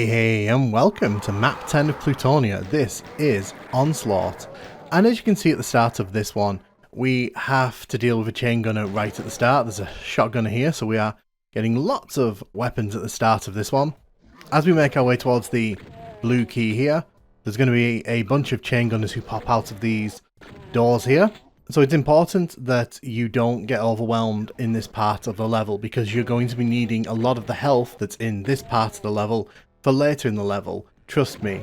Hey, and welcome to map 10 of Plutonia. This is Onslaught, and as you can see at the start of this one, we have to deal with a chain gunner right at the start. There's a shotgunner here, so we are getting lots of weapons at the start of this one. As we make our way towards the blue key here, there's going to be a bunch of chain gunners who pop out of these doors here. So it's important that you don't get overwhelmed in this part of the level, because you're going to be needing a lot of the health that's in this part of the level for later in the level, trust me.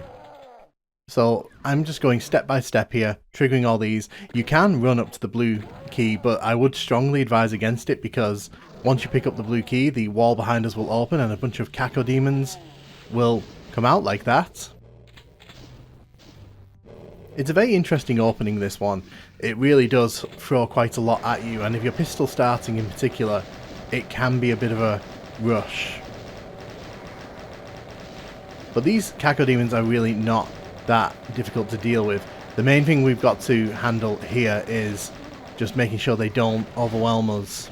So I'm just going step by step here, triggering all these. You can run up to the blue key, but I would strongly advise against it, because once you pick up the blue key, the wall behind us will open and a bunch of cacodemons will come out like that. It's a very interesting opening, this one. It really does throw quite a lot at you, and if you're pistol starting in particular, it can be a bit of a rush. But these cacodemons are really not that difficult to deal with. The main thing we've got to handle here is just making sure they don't overwhelm us.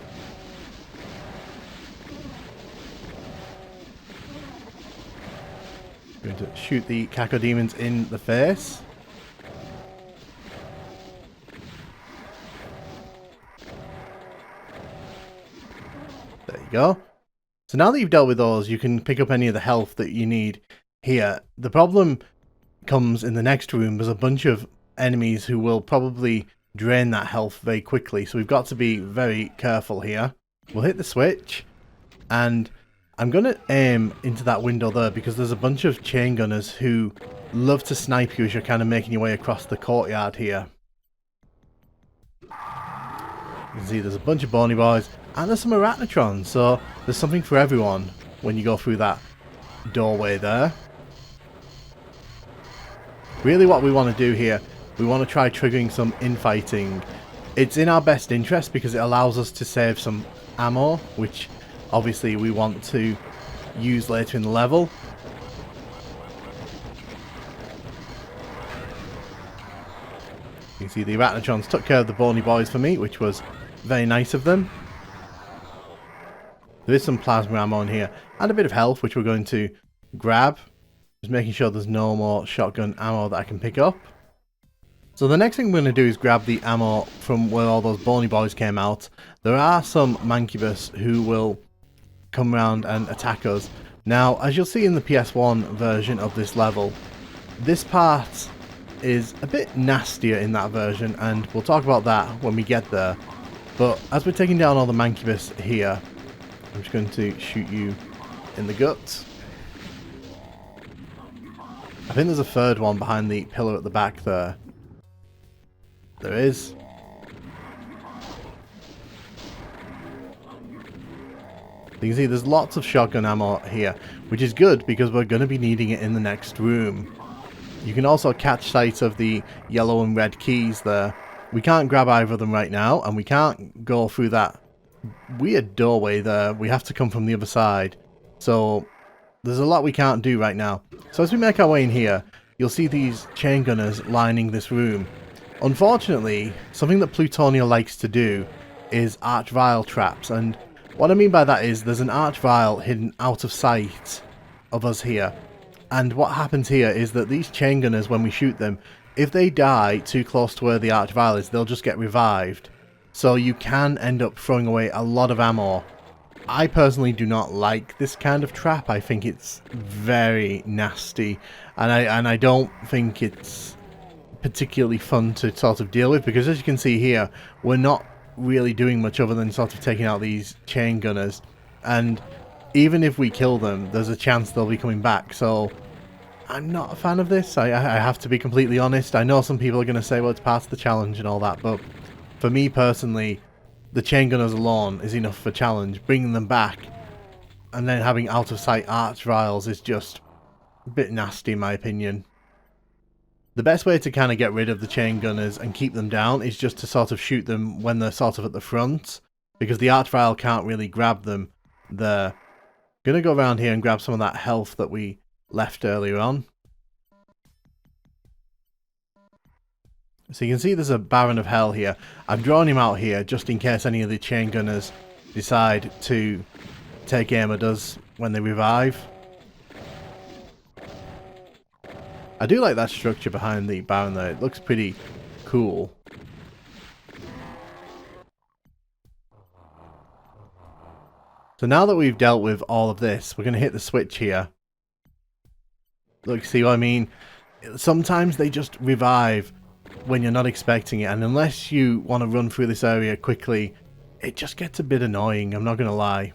Going to shoot the cacodemons in the face. There you go. So now that you've dealt with those, you can pick up any of the health that you need here. The problem comes in the next room. There's a bunch of enemies who will probably drain that health very quickly, so we've got to be very careful here. We'll hit the switch, and I'm going to aim into that window there, because there's a bunch of chain gunners who love to snipe you as you're kind of making your way across the courtyard here. You can see there's a bunch of bony boys, and there's some arachnotrons, so there's something for everyone when you go through that doorway there. Really what we want to do here, we want to try triggering some infighting. It's in our best interest because it allows us to save some ammo, which obviously we want to use later in the level. You can see the arachnotrons took care of the bony boys for me, which was very nice of them. There is some plasma ammo in here, and a bit of health, which we're going to grab. Just making sure there's no more shotgun ammo that I can pick up. So the next thing we're going to do is grab the ammo from where all those bony boys came out. There are some mancubus who will come around and attack us. Now, as you'll see in the PS1 version of this level, this part is a bit nastier in that version, and we'll talk about that when we get there. But as we're taking down all the mancubus here, I'm just going to shoot you in the guts. I think there's a third one behind the pillar at the back there. There is. You can see there's lots of shotgun ammo here, which is good because we're going to be needing it in the next room. You can also catch sight of the yellow and red keys there. We can't grab either of them right now, and we can't go through that weird doorway there. We have to come from the other side. So there's a lot we can't do right now. So as we make our way in here, you'll see these chain gunners lining this room. Unfortunately, something that Plutonia likes to do is arch vial traps, and what I mean by that is there's an arch vial hidden out of sight of us here. And what happens here is that these chain gunners, when we shoot them, if they die too close to where the arch vial is, they'll just get revived. So you can end up throwing away a lot of ammo. I personally do not like this kind of trap. I think it's very nasty, and I don't think it's particularly fun to sort of deal with, because as you can see here, we're not really doing much other than sort of taking out these chain gunners, and even if we kill them, there's a chance they'll be coming back. So I'm not a fan of this. I have to be completely honest. I know some people are going to say, well, it's part of the challenge and all that, but for me personally, the chain gunners alone is enough for a challenge. Bringing them back and then having out of sight arch vials is just a bit nasty in my opinion. The best way to kind of get rid of the chain gunners and keep them down is just to sort of shoot them when they're sort of at the front, because the arch vial can't really grab them there. Gonna go around here and grab some of that health that we left earlier on. So you can see there's a Baron of Hell here. I've drawn him out here just in case any of the chain gunners decide to take aim at us when they revive. I do like that structure behind the barn there. It looks pretty cool. So now that we've dealt with all of this, we're going to hit the switch here. Look, see what I mean? Sometimes they just revive when you're not expecting it, and unless you want to run through this area quickly, it just gets a bit annoying, I'm not going to lie.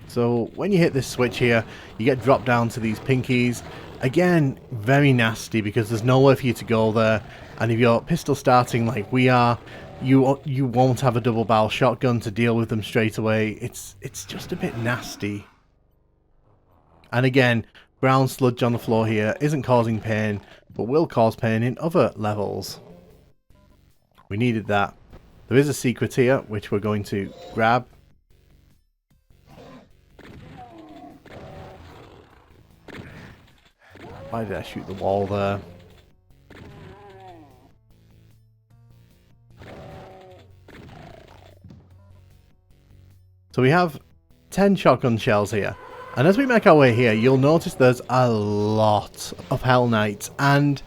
So when you hit this switch here, you get dropped down to these pinkies. Again, very nasty because there's nowhere for you to go there, and if you're pistol starting like we are, you won't have a double barrel shotgun to deal with them straight away. It's just a bit nasty. And again, brown sludge on the floor here isn't causing pain, but will cause pain in other levels. We needed that. There is a secret here, which we're going to grab. Why did I shoot the wall there? So we have 10 shotgun shells here. And as we make our way here, you'll notice there's a lot of Hell Knights. And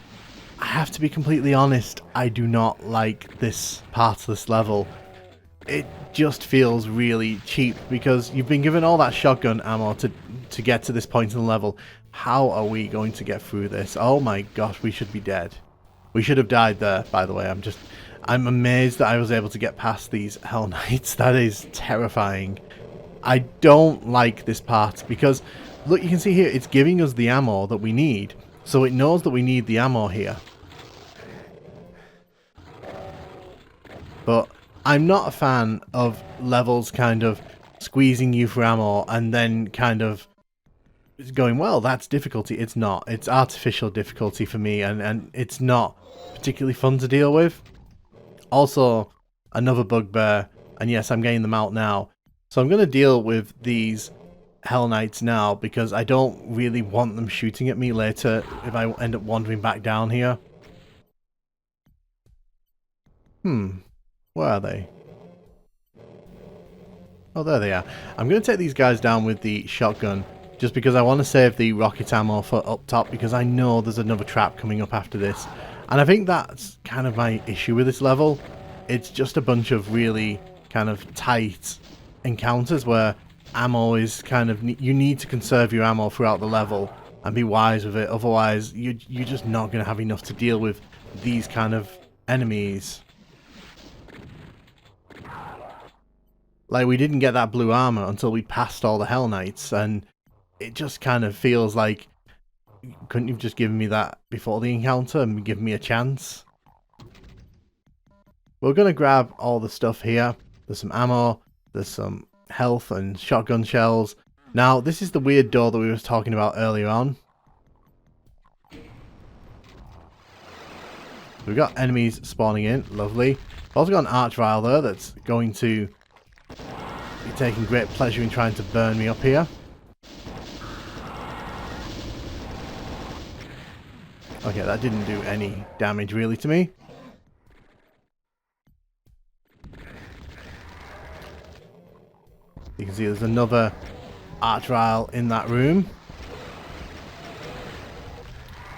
I have to be completely honest, I do not like this part of this level. It just feels really cheap because you've been given all that shotgun ammo to get to this point in the level. How are we going to get through this? Oh my gosh, we should be dead. We should have died there, by the way. I'm amazed that I was able to get past these Hell Knights. That is terrifying. I don't like this part because, look, you can see here, it's giving us the ammo that we need. So it knows that we need the ammo here. But I'm not a fan of levels kind of squeezing you for ammo and then kind of going, well, that's difficulty. It's not. It's artificial difficulty for me, and it's not particularly fun to deal with. Also, another bugbear, and yes, I'm getting them out now. So I'm going to deal with these Hell Knights now because I don't really want them shooting at me later if I end up wandering back down here. Where are they? Oh, there they are. I'm going to take these guys down with the shotgun just because I want to save the rocket ammo for up top because I know there's another trap coming up after this. And I think that's kind of my issue with this level. It's just a bunch of really kind of tight encounters where ammo is kind of... You need to conserve your ammo throughout the level and be wise with it. Otherwise, you're just not going to have enough to deal with these kind of enemies. Like, we didn't get that blue armor until we passed all the Hell Knights, and it just kind of feels like, couldn't you have just given me that before the encounter and given me a chance? We're going to grab all the stuff here. There's some ammo, there's some health and shotgun shells. Now, this is the weird door that we were talking about earlier on. We've got enemies spawning in, lovely. We've also got an archvile there that's going to be taking great pleasure in trying to burn me up here. Okay, that didn't do any damage really to me. You can see there's another archvile in that room.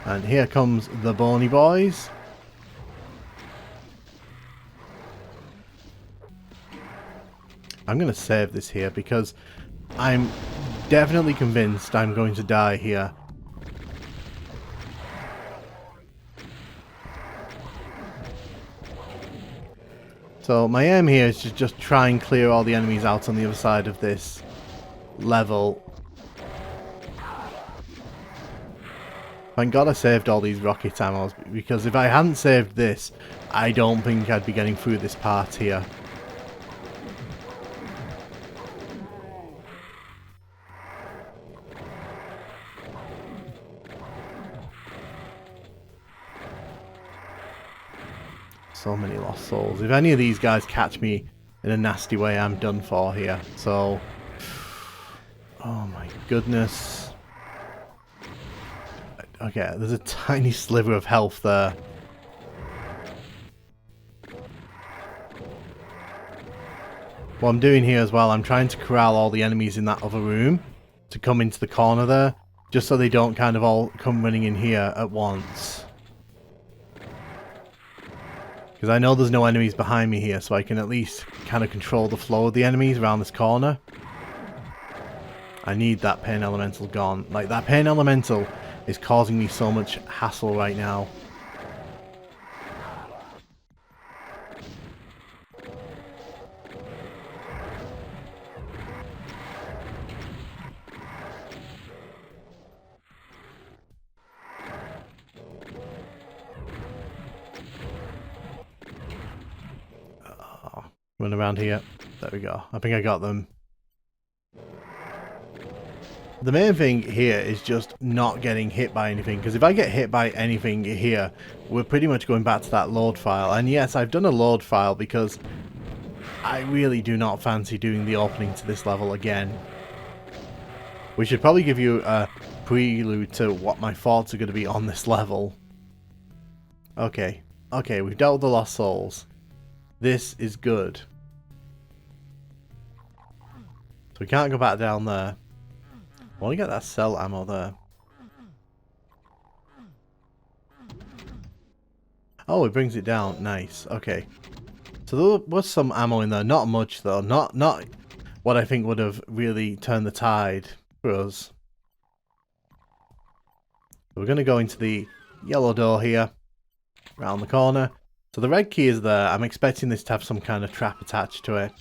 And here comes the bony boys. I'm going to save this here because I'm definitely convinced I'm going to die here. So my aim here is to just try and clear all the enemies out on the other side of this level. Thank God I saved all these rocket ammos, because if I hadn't saved this, I don't think I'd be getting through this part here. So many lost souls. If any of these guys catch me in a nasty way, I'm done for here. So, oh my goodness. Okay, there's a tiny sliver of health there. What I'm doing here as well, I'm trying to corral all the enemies in that other room to come into the corner there, just so they don't kind of all come running in here at once. Because I know there's no enemies behind me here, so I can at least kind of control the flow of the enemies around this corner. I need that pain elemental gone. Like, that pain elemental is causing me so much hassle right now. Run around here. There we go. I think I got them. The main thing here is just not getting hit by anything, because if I get hit by anything here, we're pretty much going back to that load file. And yes, I've done a load file because I really do not fancy doing the opening to this level again. We should probably give you a prelude to what my thoughts are going to be on this level. Okay. Okay, we've dealt with the Lost Souls. This is good. So we can't go back down there. I want to get that cell ammo there. Oh, it brings it down. Nice. Okay. So there was some ammo in there. Not much though. Not what I think would have really turned the tide for us. So we're going to go into the yellow door here. Around the corner. So the red key is there. I'm expecting this to have some kind of trap attached to it.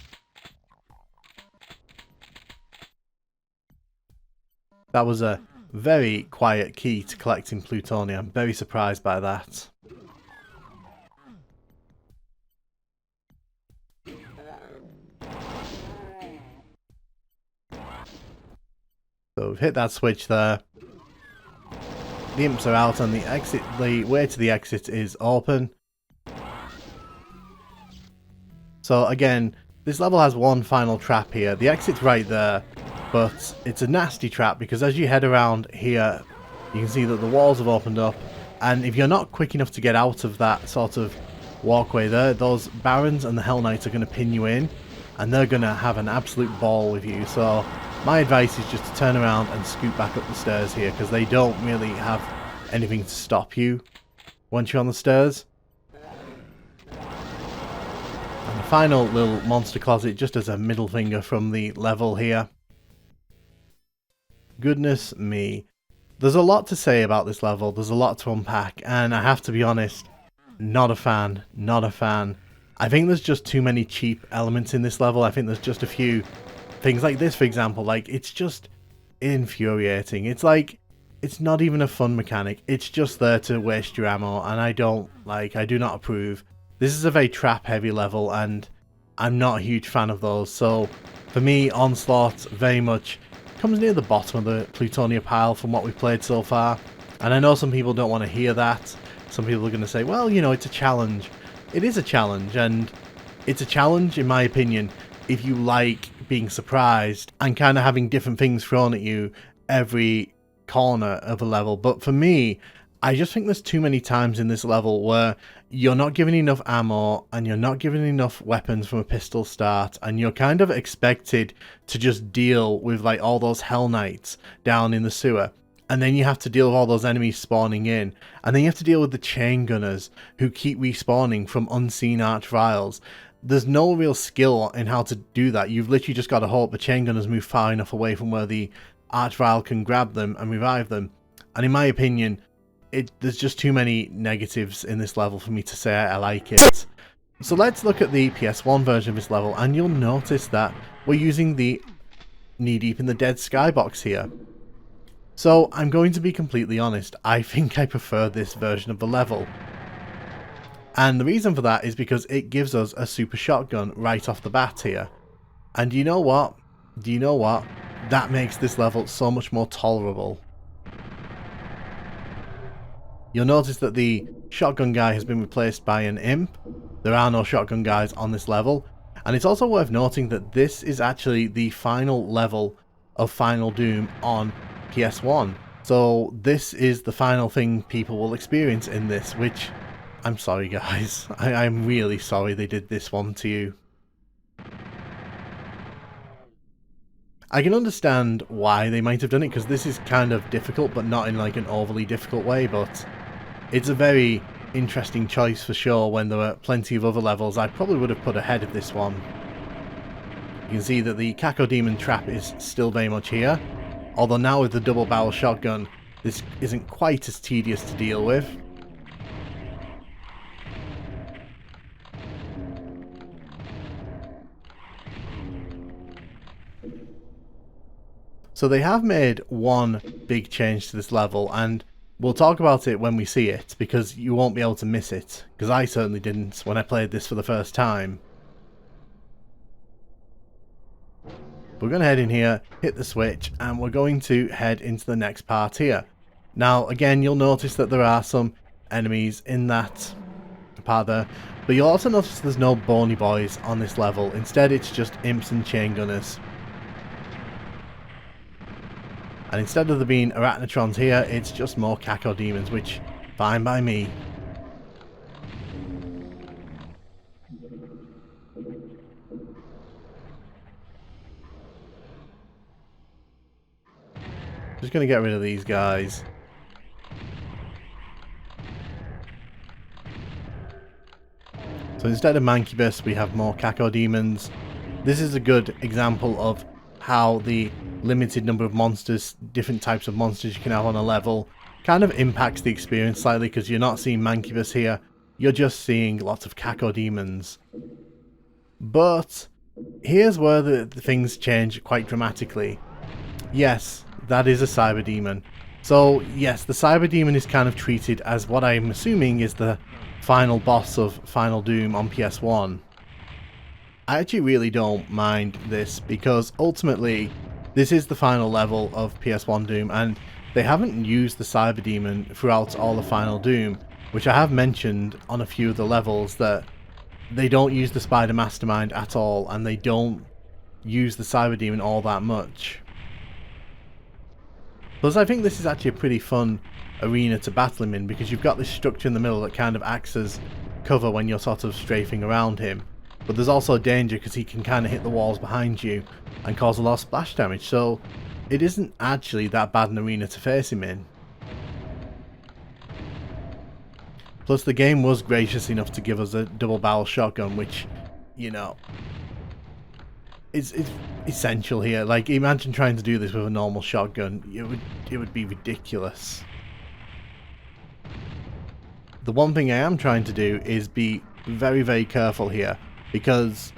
That was a very quiet key to collect in Plutonia. I'm very surprised by that. So we've hit that switch there. The imps are out and the way to the exit is open. So again, this level has one final trap here. The exit's right there. But it's a nasty trap because as you head around here, you can see that the walls have opened up. And if you're not quick enough to get out of that sort of walkway there, those Barons and the Hell Knights are going to pin you in. And they're going to have an absolute ball with you. So my advice is just to turn around and scoot back up the stairs here, because they don't really have anything to stop you once you're on the stairs. And the final little monster closet just as a middle finger from the level here. Goodness me. There's a lot to say about this level. There's a lot to unpack. And I have to be honest, not a fan. Not a fan. I think there's just too many cheap elements in this level. I think there's just a few things like this, for example. Like, it's just infuriating. It's like, it's not even a fun mechanic. It's just there to waste your ammo. And I do not approve. This is a very trap heavy level. And I'm not a huge fan of those. So, for me, Onslaught very much comes near the bottom of the Plutonia pile from what we've played so far. And I know some people don't want to hear that. Some people are going to say, well, you know, it's a challenge. It is a challenge, and it's a challenge, in my opinion, if you like being surprised and kind of having different things thrown at you every corner of a level. But for me, I just think there's too many times in this level where you're not given enough ammo and you're not given enough weapons from a pistol start, and you're kind of expected to just deal with like all those Hell Knights down in the sewer. And then you have to deal with all those enemies spawning in. And then you have to deal with the chain gunners who keep respawning from unseen arch-vials. There's no real skill in how to do that. You've literally just got to hope the chain gunners move far enough away from where the arch-vial can grab them and revive them. And in my opinion, there's just too many negatives in this level for me to say I like it. So let's look at the PS1 version of this level, and you'll notice that we're using the Knee Deep in the Dead skybox here. So, I'm going to be completely honest, I think I prefer this version of the level. And the reason for that is because it gives us a super shotgun right off the bat here. And do you know what? Do you know what? That makes this level so much more tolerable. You'll notice that the shotgun guy has been replaced by an imp. There are no shotgun guys on this level. And it's also worth noting that this is actually the final level of Final Doom on PS1. So this is the final thing people will experience in this, which I'm sorry guys. I'm really sorry they did this one to you. I can understand why they might have done it, because this is kind of difficult, but not in like an overly difficult way, but it's a very interesting choice for sure when there were plenty of other levels I probably would have put ahead of this one. You can see that the Cacodemon trap is still very much here, although now with the double barrel shotgun, this isn't quite as tedious to deal with. So they have made one big change to this level, and we'll talk about it when we see it, because you won't be able to miss it, because I certainly didn't when I played this for the first time. We're going to head in here, hit the switch, and we're going to head into the next part here. Now, again, you'll notice that there are some enemies in that part there, but you'll also notice there's no bony boys on this level. Instead, it's just imps and chain gunners. And instead of there being arachnotrons here, it's just more cacodemons, which, fine by me. Just going to get rid of these guys. So instead of Mancubus, we have more cacodemons. This is a good example of how the limited number of monsters, different types of monsters you can have on a level, kind of impacts the experience slightly, because you're not seeing Mancubus here, you're just seeing lots of cacodemons. But here's where the things change quite dramatically. Yes, that is a cyber demon. So yes, the cyber demon is kind of treated as what I'm assuming is the final boss of Final Doom on PS1. I actually really don't mind this, because ultimately this is the final level of PS1 Doom, and they haven't used the cyber demon throughout all of Final Doom, which I have mentioned on a few of the levels that they don't use the Spider Mastermind at all, and they don't use the cyber demon all that much. Plus, I think this is actually a pretty fun arena to battle him in, because you've got this structure in the middle that kind of acts as cover when you're sort of strafing around him. But there's also danger because he can kind of hit the walls behind you and cause a lot of splash damage, so it isn't actually that bad an arena to face him in. Plus, the game was gracious enough to give us a double barrel shotgun, which, you know, it's essential here. Like, imagine trying to do this with a normal shotgun. It would be ridiculous. The one thing I am trying to do is be very, very careful here, because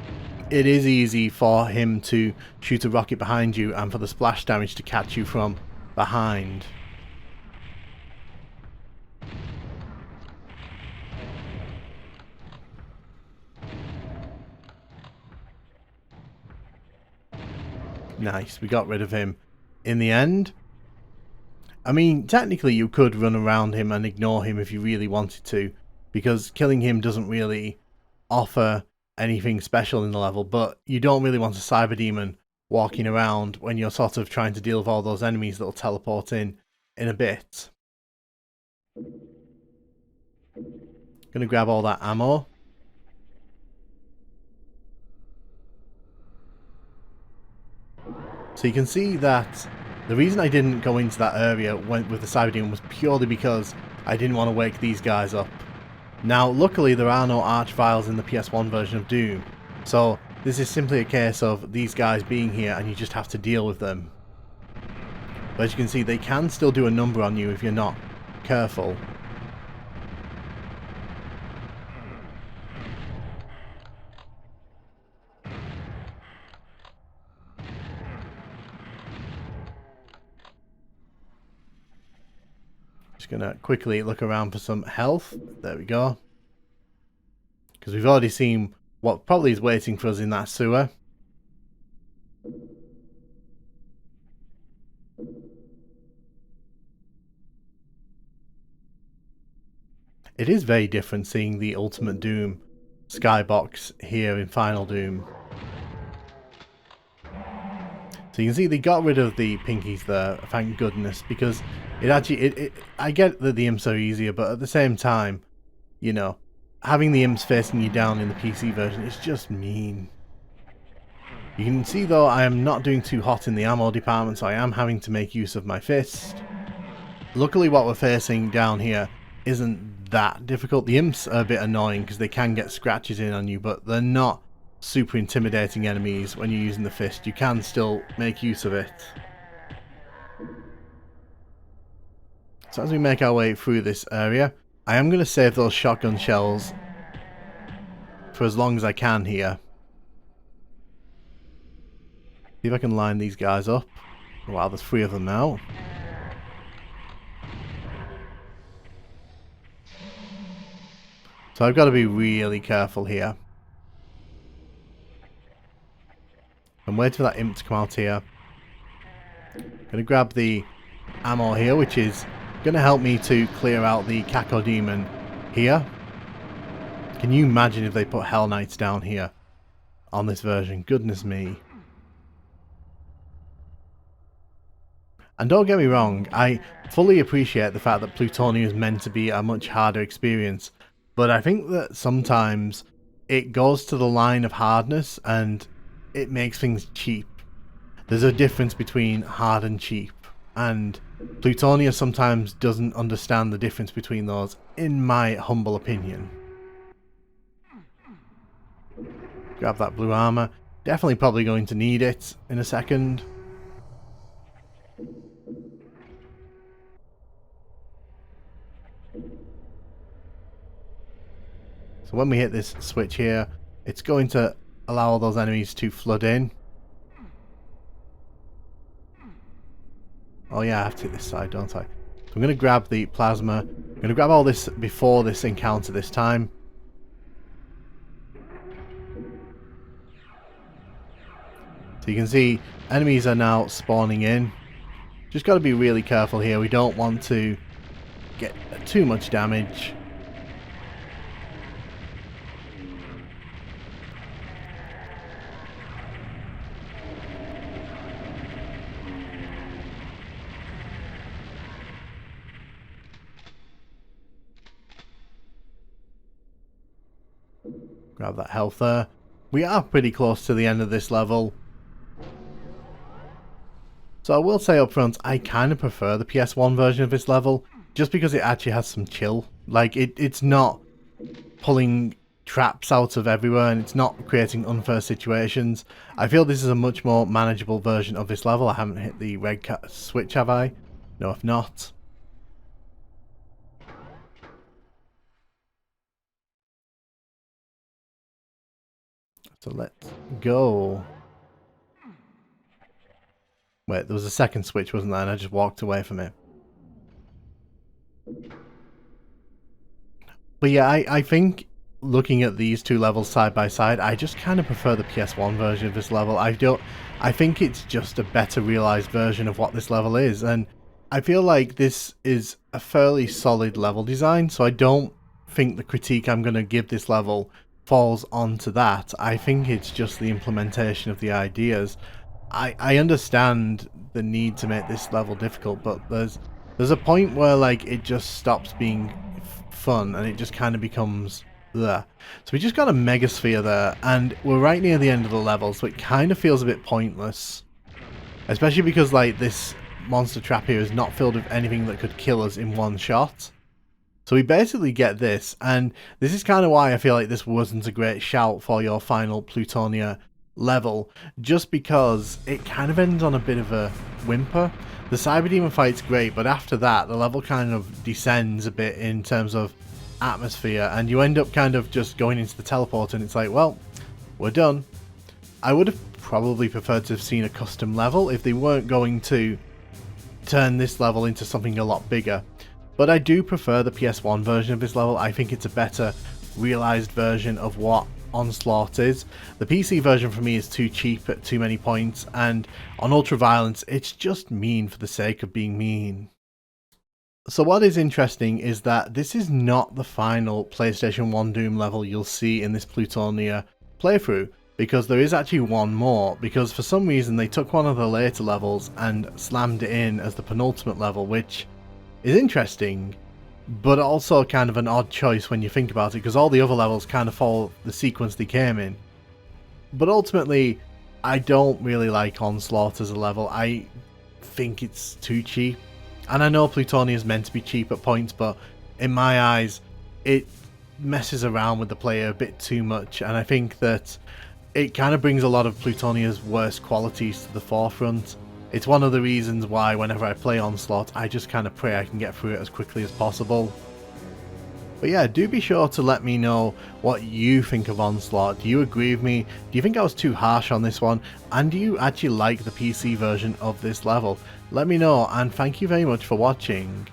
it is easy for him to shoot a rocket behind you and for the splash damage to catch you from behind. Nice, we got rid of him in the end. I mean, technically you could run around him and ignore him if you really wanted to, because killing him doesn't really offer anything special in the level, but you don't really want a cyber demon walking around when you're sort of trying to deal with all those enemies that'll teleport in a bit. Gonna grab all that ammo. So you can see that the reason I didn't go into that area with the cyber demon was purely because I didn't want to wake these guys up. Now, luckily there are no archviles in the PS1 version of Doom, so this is simply a case of these guys being here and you just have to deal with them. But as you can see, they can still do a number on you if you're not careful. Just gonna quickly look around for some health. There we go. Because we've already seen what probably is waiting for us in that sewer. It is very different seeing the Ultimate Doom skybox here in Final Doom. So you can see they got rid of the pinkies there, thank goodness, because it actually, I get that the imps are easier, but at the same time, you know, having the imps facing you down in the PC version is just mean. You can see though I am not doing too hot in the ammo department, so I am having to make use of my fist. Luckily what we're facing down here isn't that difficult. The imps are a bit annoying because they can get scratches in on you, but they're not super intimidating enemies when you're using the fist. You can still make use of it. So as we make our way through this area, I am going to save those shotgun shells for as long as I can here. See if I can line these guys up. Wow, there's 3 of them now. So I've got to be really careful here. I'm waiting for that imp to come out here. Gonna grab the ammo here, which is gonna help me to clear out the Caco Demon here. Can you imagine if they put Hell Knights down here on this version? Goodness me. And don't get me wrong, I fully appreciate the fact that Plutonia is meant to be a much harder experience, but I think that sometimes it goes to the line of hardness and it makes things cheap. There's a difference between hard and cheap, and Plutonia sometimes doesn't understand the difference between those, in my humble opinion. Grab that blue armor. Definitely probably going to need it in a second. So when we hit this switch here, it's going to allow all those enemies to flood in. Oh yeah, I have to hit this side, don't I? So I'm going to grab the plasma. I'm going to grab all this before this encounter this time. So you can see enemies are now spawning in. Just got to be really careful here. We don't want to get too much damage. Grab that health there. We are pretty close to the end of this level. So I will say up front, I kind of prefer the PS1 version of this level, just because it actually has some chill. Like, it's not pulling traps out of everywhere, and it's not creating unfair situations. I feel this is a much more manageable version of this level. I haven't hit the red switch, have I? No, if not. So let's go. Wait, there was a second switch, wasn't there? And I just walked away from it. But yeah, I think looking at these two levels side by side, I just kind of prefer the PS1 version of this level. I think it's just a better realized version of what this level is, and I feel like this is a fairly solid level design, so I don't think the critique I'm going to give this level falls onto that. I think it's just the implementation of the ideas. I understand the need to make this level difficult, but there's a point where like it just stops being fun and it just kind of becomes there. So we just got a megasphere there, and we're right near the end of the level, so it kind of feels a bit pointless, especially because like this monster trap here is not filled with anything that could kill us in one shot. So we basically get this, and this is kind of why I feel like this wasn't a great shout for your final Plutonia level, just because it kind of ends on a bit of a whimper. The Cyber Demon fight's great, but after that the level kind of descends a bit in terms of atmosphere, and you end up kind of just going into the teleporter, and it's like, well, we're done. I would have probably preferred to have seen a custom level if they weren't going to turn this level into something a lot bigger. But I do prefer the PS1 version of this level. I think it's a better realized version of what Onslaught is. The PC version for me is too cheap at too many points, and on Ultraviolence it's just mean for the sake of being mean. So what is interesting is that this is not the final PlayStation 1 Doom level you'll see in this Plutonia playthrough, because there is actually one more, because for some reason they took one of the later levels and slammed it in as the penultimate level, which is interesting, but also kind of an odd choice when you think about it, because all the other levels kind of follow the sequence they came in. But ultimately, I don't really like Onslaught as a level. I think it's too cheap. And I know Plutonia is meant to be cheap at points, but in my eyes, it messes around with the player a bit too much. And I think that it kind of brings a lot of Plutonia's worst qualities to the forefront. It's one of the reasons why whenever I play Onslaught, I just kind of pray I can get through it as quickly as possible. But yeah, do be sure to let me know what you think of Onslaught. Do you agree with me? Do you think I was too harsh on this one? And do you actually like the PC version of this level? Let me know, and thank you very much for watching.